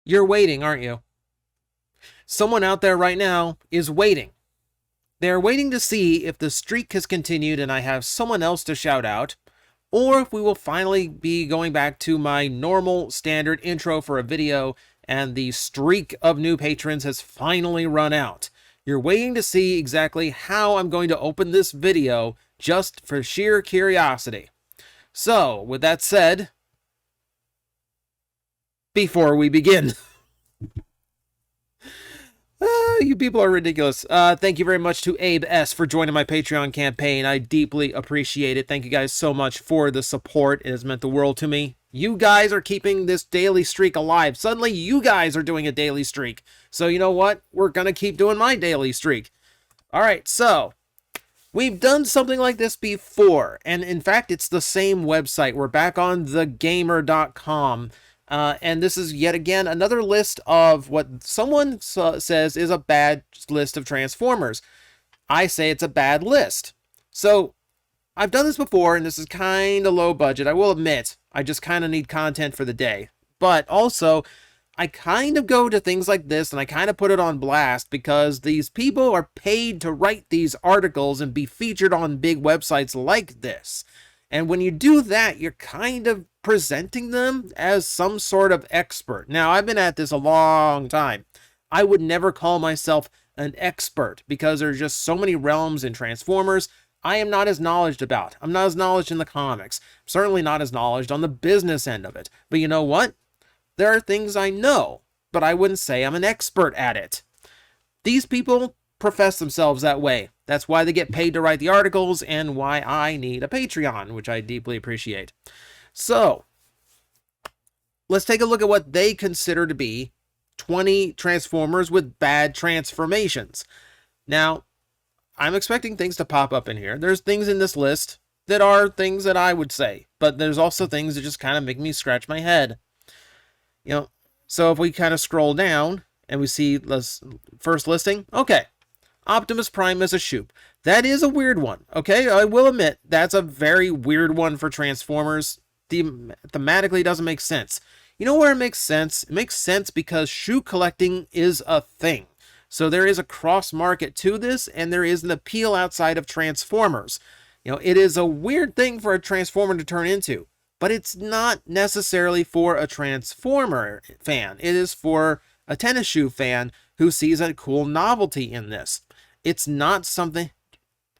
You're waiting, aren't you? Someone out there right now is waiting. They're waiting to see if the streak has continued and I have someone else to shout out, or if we will finally be going back to my normal standard intro for a video and the streak of new patrons has finally run out. You're waiting to see exactly how I'm going to open this video just for sheer curiosity. So, with that said, before we begin... you people are ridiculous. Thank you very much to Abe S. for joining my Patreon campaign. I deeply appreciate it. Thank you guys so much for the support. It has meant the world to me. You guys are keeping this daily streak alive. Suddenly, you guys are doing a daily streak. So, you know what? We're going to keep doing my daily streak. All right, so we've done something like this before. And in fact, it's the same website. We're back on thegamer.com. And this is yet again another list of what someone says is a bad list of Transformers. I say it's a bad list. So I've done this before, and this is kind of low budget. I will admit, I just kind of need content for the day. But also, I kind of go to things like this, and I kind of put it on blast because these people are paid to write these articles and be featured on big websites like this. And when you do that, you're kind of presenting them as some sort of expert. Now, I've been at this a long time. I would never call myself an expert because there's just so many realms in Transformers I am not as knowledgeable about. I'm not as knowledgeable in the comics. I'm certainly not as knowledgeable on the business end of it. But you know what? There are things I know, but I wouldn't say I'm an expert at it. These people profess themselves that way. That's why they get paid to write the articles and why I need a Patreon, which I deeply appreciate. So, let's take a look at what they consider to be 20 Transformers with bad transformations. Now, I'm expecting things to pop up in here. There's things in this list that are things that I would say, but there's also things that just kind of make me scratch my head. You know, so if we kind of scroll down and we see the first listing, okay. Optimus Prime as a Shoop. That is a weird one, okay? I will admit, that's a very weird one for Transformers. Thematically doesn't make sense. You know where it makes sense? It makes sense because shoe collecting is a thing. So there is a cross market to this, and there is an appeal outside of Transformers. You know, it is a weird thing for a Transformer to turn into, but it's not necessarily for a Transformer fan. It is for a tennis shoe fan who sees a cool novelty in this. It's not something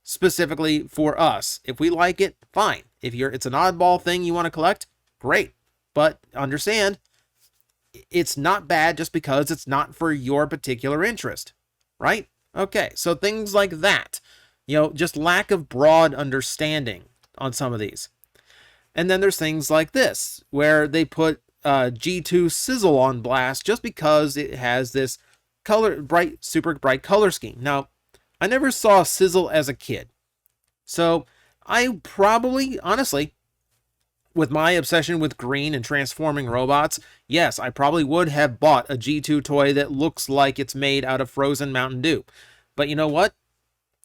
specifically for us. If we like it, fine. If it's an oddball thing you want to collect, great. But understand, it's not bad just because it's not for your particular interest, right? Okay, so things like that. You know, just lack of broad understanding on some of these. And then there's things like this, where they put G2 Sizzle on blast just because it has this super bright color scheme. Now, I never saw Sizzle as a kid. So I probably, honestly, with my obsession with green and transforming robots, yes, I probably would have bought a G2 toy that looks like it's made out of frozen Mountain Dew. But you know what?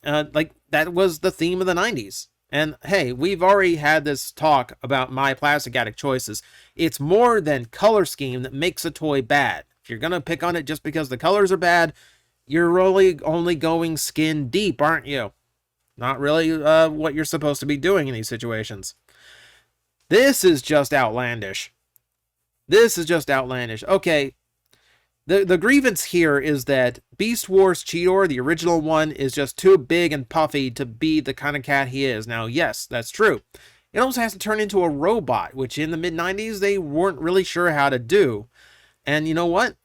That was the theme of the 90s. And hey, we've already had this talk about my plastic addict choices. It's more than color scheme that makes a toy bad. If you're going to pick on it just because the colors are bad, you're really only going skin deep, aren't you? Not really what you're supposed to be doing in these situations. This is just outlandish. This is just outlandish. Okay, the grievance here is that Beast Wars Cheetor, the original one, is just too big and puffy to be the kind of cat he is. Now, yes, that's true. It also has to turn into a robot, which in the mid-90s they weren't really sure how to do. And you know what?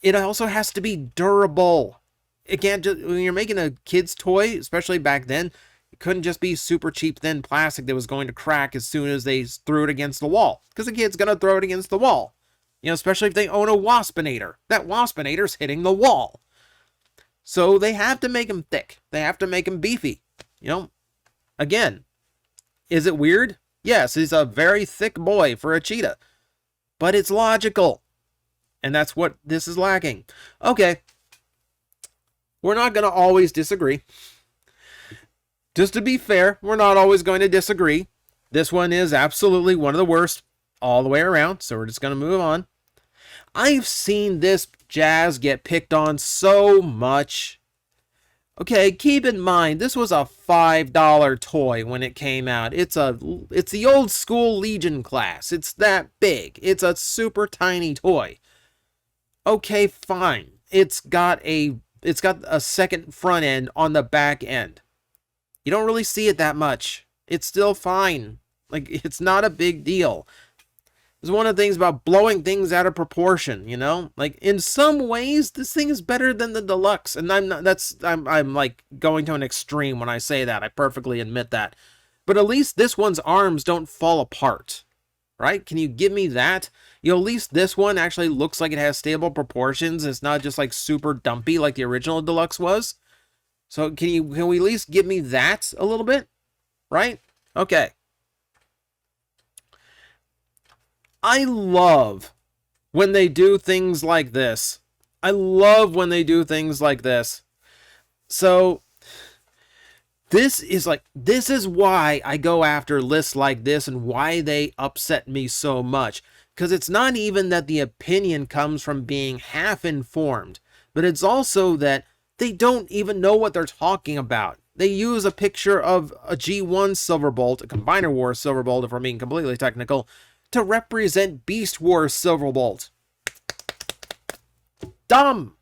It also has to be durable. It can't just, when you're making a kid's toy, especially back then, it couldn't just be super cheap thin plastic that was going to crack as soon as they threw it against the wall. Because the kid's going to throw it against the wall. You know, especially if they own a Waspinator. That Waspinator's hitting the wall. So they have to make them thick. They have to make them beefy. You know, again, is it weird? Yes, he's a very thick boy for a cheetah. But it's logical. And that's what this is lacking. Okay. We're not going to always disagree. Just to be fair, we're not always going to disagree. This one is absolutely one of the worst all the way around. So we're just going to move on. I've seen this jazz get picked on so much. Okay, keep in mind, this was a $5 toy when it came out. It's the old school Legion class. It's that big. It's a super tiny toy. Okay, fine. It's got a second front end on the back end. You don't really see it that much. It's still fine. Like, it's not a big deal. It's one of the things about blowing things out of proportion, you know? Like, in some ways, this thing is better than the deluxe. And I'm like going to an extreme when I say that. I perfectly admit that. But at least this one's arms don't fall apart. Right? Can you give me that? You know, at least this one actually looks like it has stable proportions. It's not just like super dumpy like the original deluxe was. So can we at least give me that a little bit? Right? Okay. I love when they do things like this. I love when they do things like this. So this is why I go after lists like this and why they upset me so much. Because it's not even that the opinion comes from being half informed, but it's also that they don't even know what they're talking about. They use a picture of a G1 Silverbolt, a Combiner Wars Silverbolt, if we're being completely technical, to represent Beast Wars Silverbolt. Dumb.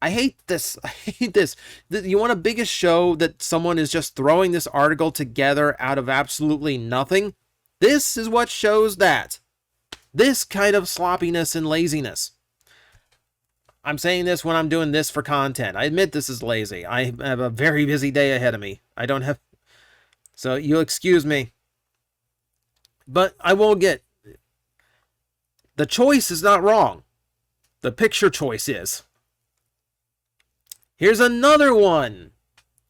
I hate this. I hate this. You want a biggest show that someone is just throwing this article together out of absolutely nothing? This is what shows that. This kind of sloppiness and laziness. I'm saying this when I'm doing this for content. I admit this is lazy. I have a very busy day ahead of me. I don't have... So you'll excuse me. But I won't get... The choice is not wrong. The picture choice is. Here's another one.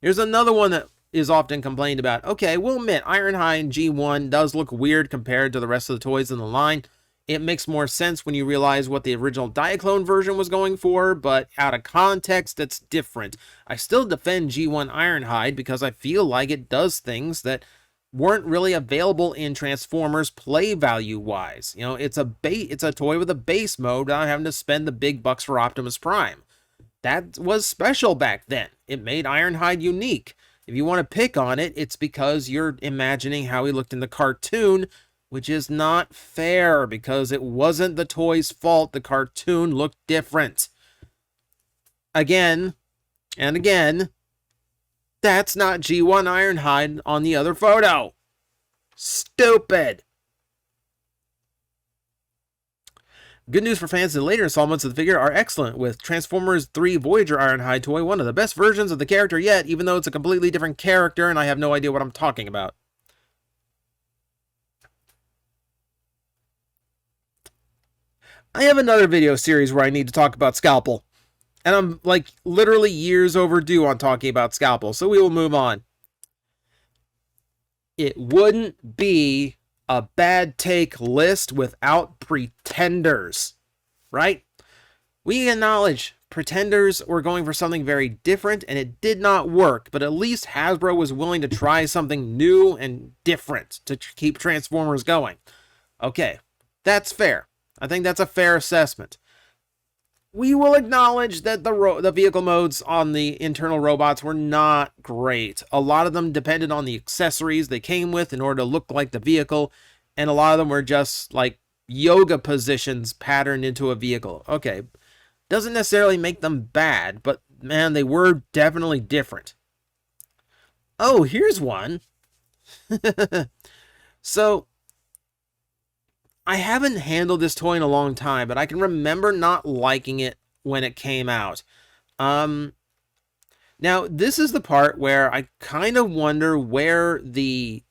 Here's another one that is often complained about. Okay, we'll admit Ironhide G1 does look weird compared to the rest of the toys in the line. It makes more sense when you realize what the original Diaclone version was going for, but out of context, it's different. I still defend G1 Ironhide because I feel like it does things that weren't really available in Transformers play value wise. You know, it's a toy with a base mode without having to spend the big bucks for Optimus Prime. That was special back then. It made Ironhide unique. If you want to pick on it, it's because you're imagining how he looked in the cartoon, which is not fair because it wasn't the toy's fault. The cartoon looked different. Again and again, that's not G1 Ironhide on the other photo. Stupid. Good news for fans, the later installments of the figure are excellent, with Transformers 3 Voyager Ironhide toy, one of the best versions of the character yet, even though it's a completely different character and I have no idea what I'm talking about. I have another video series where I need to talk about Scalpel. And I'm like literally years overdue on talking about Scalpel, so we will move on. It wouldn't be a bad take list without pretenders, right? We acknowledge pretenders were going for something very different and it did not work, but at least Hasbro was willing to try something new and different to keep Transformers going. Okay, that's fair. I think that's a fair assessment. We will acknowledge that the vehicle modes on the internal robots were not great. A lot of them depended on the accessories they came with in order to look like the vehicle, and a lot of them were just like yoga positions patterned into a vehicle. Okay, doesn't necessarily make them bad, but man, they were definitely different. Oh, here's one. So, I haven't handled this toy in a long time, but I can remember not liking it when it came out. Now, this is the part where I kind of wonder where the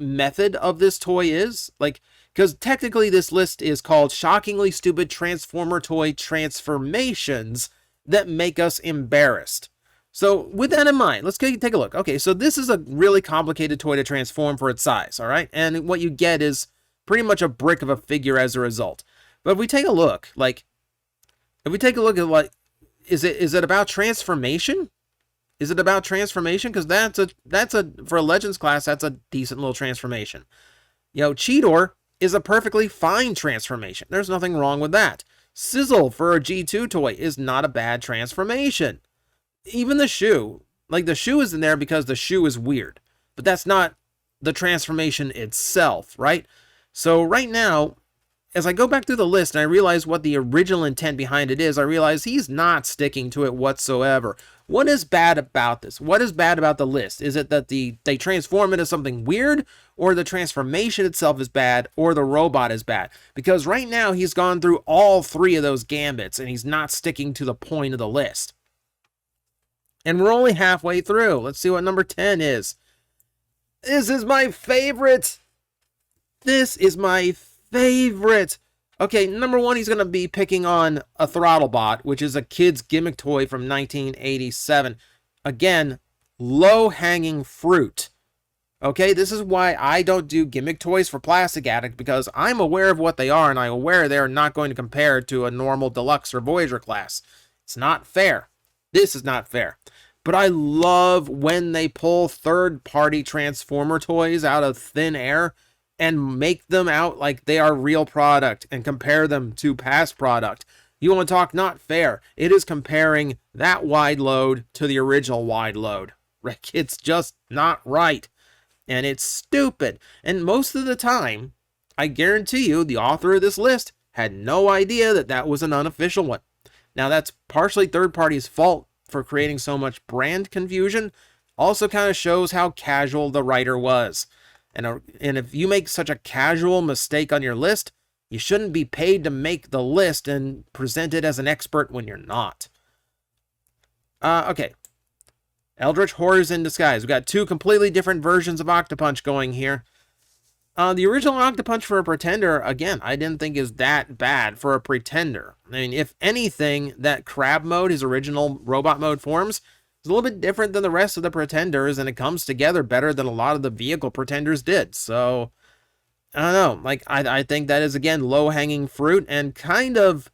method of this toy is. Like, because technically this list is called Shockingly Stupid Transformer Toy Transformations That Make Us Embarrassed. So, with that in mind, let's take a look. Okay, so this is a really complicated toy to transform for its size, all right? And what you get is pretty much a brick of a figure as a result. But if we take a look, like, is it about transformation? Is it about transformation? Because that's a for a Legends class, that's a decent little transformation. You know, Cheetor is a perfectly fine transformation. There's nothing wrong with that. Sizzle for a G2 toy is not a bad transformation. Even the shoe, like the shoe is in there because the shoe is weird, but that's not the transformation itself, right? So right now, as I go back through the list and I realize what the original intent behind it is, I realize he's not sticking to it whatsoever. What is bad about this? What is bad about the list? Is it that they transform into something weird, or the transformation itself is bad, or the robot is bad? Because right now he's gone through all three of those gambits and he's not sticking to the point of the list. And we're only halfway through. Let's see what number 10 is. This is my favorite. This is my favorite. Okay, number 1, he's going to be picking on a Throttlebot, which is a kid's gimmick toy from 1987. Again, low-hanging fruit. Okay, this is why I don't do gimmick toys for Plastic Addict, because I'm aware of what they are, and I'm aware they're not going to compare to a normal Deluxe or Voyager class. It's not fair. This is not fair. But I love when they pull third-party Transformer toys out of thin air and make them out like they are real product and compare them to past product. You want to talk not fair? It is comparing that wide load to the original wide load. It's just not right. And it's stupid. And most of the time, I guarantee you, the author of this list had no idea that that was an unofficial one. Now, that's partially third party's fault for creating so much brand confusion. Also kind of shows how casual the writer was. And if you make such a casual mistake on your list, you shouldn't be paid to make the list and present it as an expert when you're not. Okay. Eldritch Horrors in Disguise. We've got 2 completely different versions of Octopunch going here. The original Octopunch for a Pretender, again, I didn't think is that bad for a Pretender. I mean, if anything, that crab mode, his original robot mode forms, is a little bit different than the rest of the Pretenders, and it comes together better than a lot of the vehicle Pretenders did. So, I don't know. Like, I think that is, again, low-hanging fruit and kind of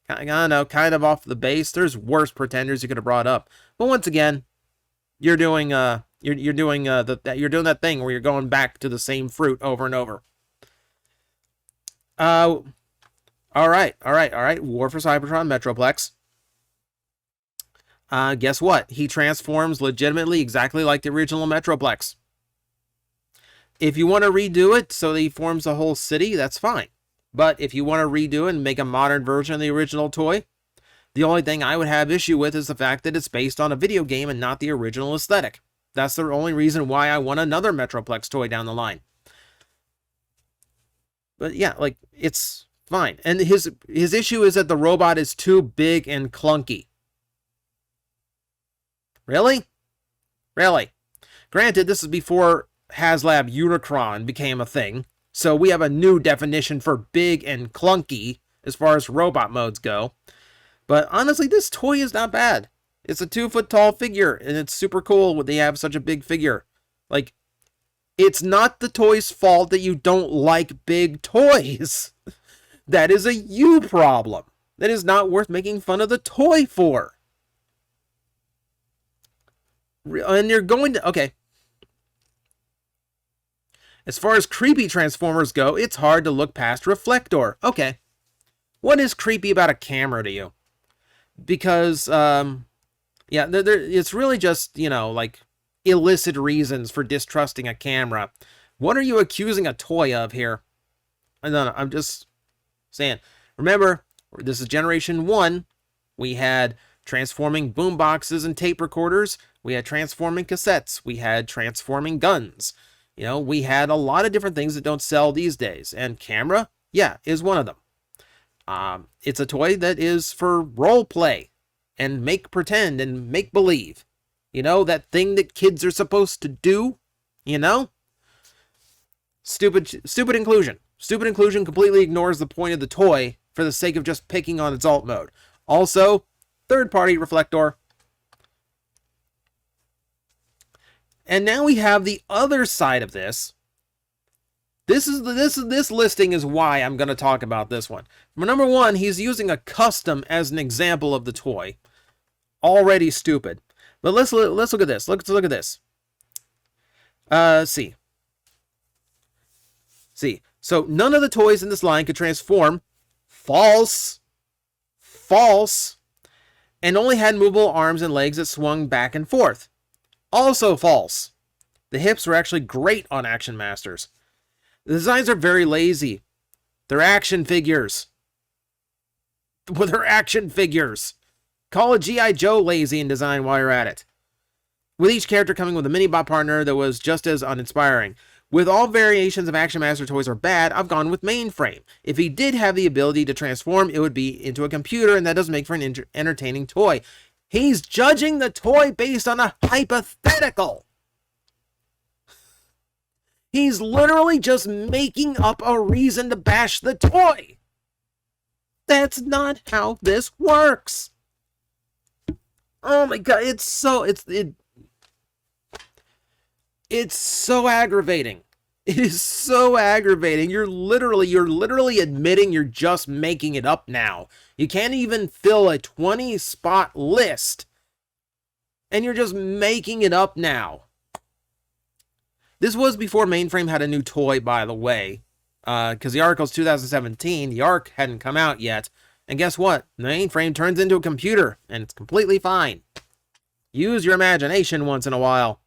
off the base. There's worse Pretenders you could have brought up. But once again, you're doing you're doing that thing where you're going back to the same fruit over and over. All right. War for Cybertron Metroplex. Guess what? He transforms legitimately exactly like the original Metroplex. If you want to redo it so that he forms a whole city, that's fine. But if you want to redo it and make a modern version of the original toy, the only thing I would have issue with is the fact that it's based on a video game and not the original aesthetic. That's the only reason why I want another Metroplex toy down the line. But yeah, like, it's fine. And his issue is that the robot is too big and clunky. Really? Really? Granted, this is before HasLab Unicron became a thing, so we have a new definition for big and clunky as far as robot modes go. But honestly, this toy is not bad. It's a 2-foot-tall figure, and it's super cool when they have such a big figure. Like, it's not the toy's fault that you don't like big toys. That is a you problem. That is not worth making fun of the toy for. And you're going to... Okay. As far as creepy Transformers go, it's hard to look past Reflector. Okay. What is creepy about a camera to you? Because, yeah, it's really just, you know, like, illicit reasons for distrusting a camera. What are you accusing a toy of here? No, I'm just saying. Remember, this is Generation 1. We had transforming boomboxes and tape recorders. We had transforming cassettes. We had transforming guns. You know, we had a lot of different things that don't sell these days. And camera, yeah, is one of them. It's a toy that is for role play and make pretend and make believe. You know, that thing that kids are supposed to do, you know? Stupid inclusion. Stupid inclusion completely ignores the point of the toy for the sake of just picking on its alt mode. Also, third-party Reflector. And now we have the other side of this. This listing is why I'm going to talk about this one. Number 1, he's using a custom as an example of the toy. Already stupid. But let's look at this. Let's look at this. See. So none of the toys in this line could transform. False. False. And only had movable arms and legs that swung back and forth. Also false. The hips were actually great on Action Masters. The designs are very lazy. They're action figures. Well, they're action figures. Call a G.I. Joe lazy in design while you're at it. With each character coming with a mini-bot partner that was just as uninspiring. With all variations of Action Master toys are bad, I've gone with Mainframe. If he did have the ability to transform, it would be into a computer, and that doesn't make for an entertaining toy. He's judging the toy based on a hypothetical. He's literally just making up a reason to bash the toy. That's not how this works. Oh my god, it's so aggravating. It is so aggravating. You're literally admitting you're just making it up now. You can't even fill a 20-spot list, and you're just making it up now. This was before Mainframe had a new toy, by the way, because the article's 2017. The ARC hadn't come out yet, and guess what? Mainframe turns into a computer, and it's completely fine. Use your imagination once in a while.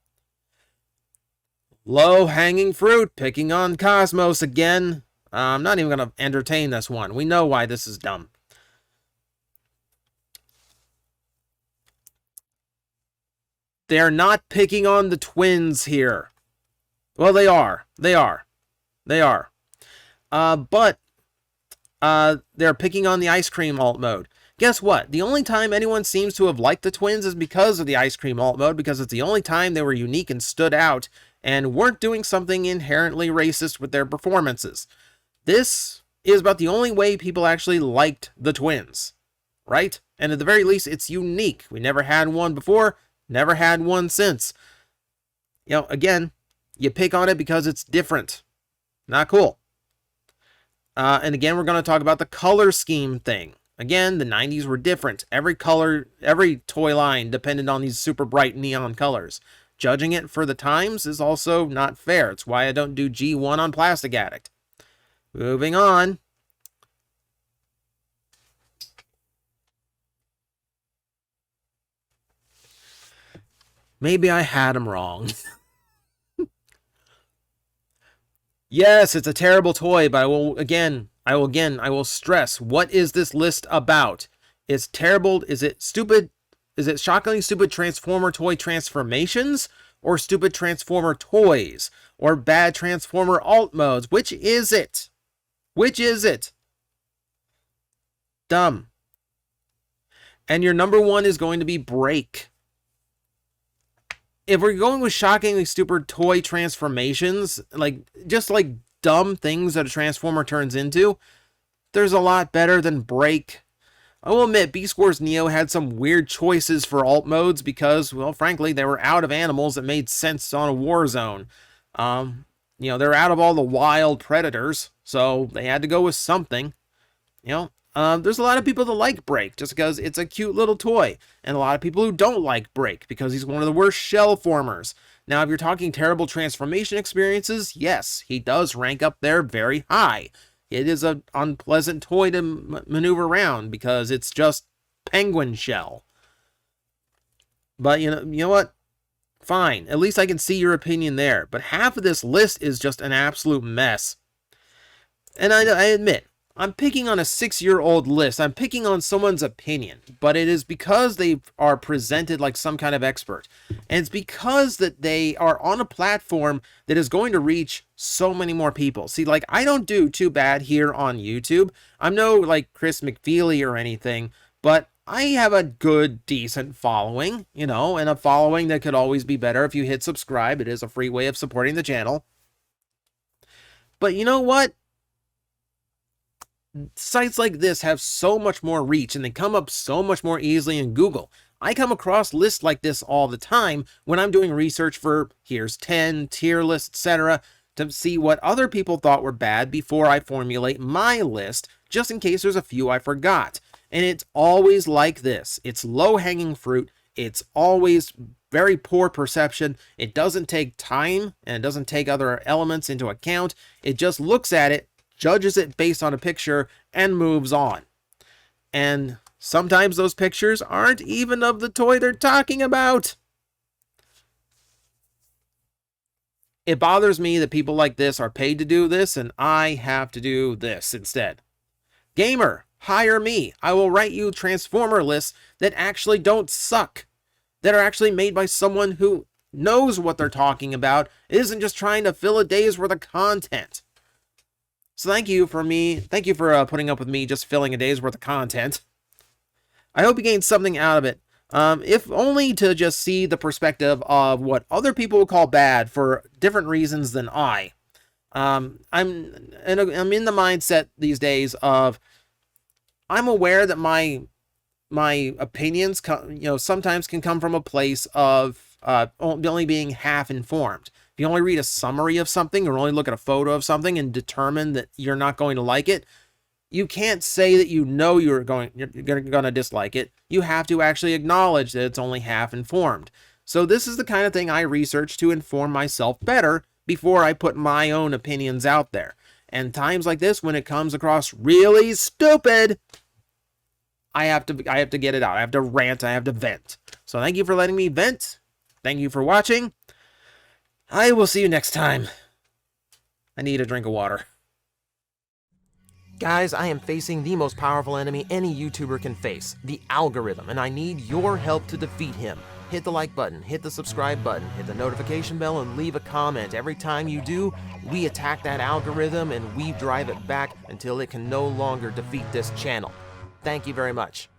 Low-hanging fruit, picking on Cosmos again. I'm not even going to entertain this one. We know why this is dumb. They're not picking on the twins here. Well, they are. They are. But they're picking on the ice cream alt mode. Guess what? The only time anyone seems to have liked the twins is because of the ice cream alt mode, because it's the only time they were unique and stood out and weren't doing something inherently racist with their performances. This is about the only way people actually liked the twins, right? And at the very least, it's unique. We never had one before, never had one since. You know, again, you pick on it because it's different. Not cool. And again, we're going to talk about the color scheme thing. Again, the 90s were different. Every toy line depended on these super bright neon colors. Judging it for the times is also not fair. It's why I don't do G1 on Plastic Addict. Moving on. Maybe I had him wrong. Yes, it's a terrible toy, but I will stress, what is this list about? It's terrible. Is it stupid? Is it shockingly stupid Transformer toy transformations, or stupid Transformer toys, or bad Transformer alt modes? Which is it? Which is it? Dumb. And your number one is going to be Break. If we're going with shockingly stupid toy transformations, just like dumb things that a Transformer turns into, there's a lot better than Break. I will admit, Beast Wars Neo had some weird choices for alt modes because, well, frankly, they were out of animals that made sense on a war zone. They're out of all the wild predators, so they had to go with something. There's a lot of people that like Break just because it's a cute little toy, and a lot of people who don't like Break because he's one of the worst shell formers. Now, if you're talking terrible transformation experiences, yes, he does rank up there very high. It is an unpleasant toy to maneuver around because it's just penguin shell. But you know what? Fine. At least I can see your opinion there. But half of this list is just an absolute mess. And I admit, I'm picking on a 6-year-old list. I'm picking on someone's opinion. But it is because they are presented like some kind of expert. And it's because that they are on a platform that is going to reach so many more people. See, I don't do too bad here on YouTube. I'm no Chris McFeely or anything, but I have a good, decent following, and a following that could always be better if you hit subscribe. It is a free way of supporting the channel. But you know what? Sites like this have so much more reach, and they come up so much more easily in Google. I come across lists like this all the time when I'm doing research for here's 10, tier lists, etc., to see what other people thought were bad before I formulate my list, just in case there's a few I forgot. And it's always like this. It's low-hanging fruit. It's always very poor perception. It doesn't take time, and it doesn't take other elements into account. It just looks at it, judges it based on a picture, and moves on. And sometimes those pictures aren't even of the toy they're talking about. It bothers me that people like this are paid to do this, and I have to do this instead. Gamer, hire me. I will write you Transformer lists that actually don't suck, that are actually made by someone who knows what they're talking about, isn't just trying to fill a day's worth of content. So thank you for putting up with me just filling a day's worth of content. I hope you gained something out of it, if only to just see the perspective of what other people would call bad for different reasons than I. I'm in the mindset these days of, I'm aware that my opinions, sometimes can come from a place of only being half informed. If you only read a summary of something or only look at a photo of something and determine that you're not going to like it, you can't say that you're going to dislike it. You have to actually acknowledge that it's only half informed. So this is the kind of thing I research to inform myself better before I put my own opinions out there. And times like this, when it comes across really stupid, I have to get it out. I have to rant. I have to vent. So thank you for letting me vent. Thank you for watching. I will see you next time. I need a drink of water. Guys, I am facing the most powerful enemy any YouTuber can face, the algorithm, and I need your help to defeat him. Hit the like button, hit the subscribe button, hit the notification bell, and leave a comment. Every time you do, we attack that algorithm and we drive it back until it can no longer defeat this channel. Thank you very much.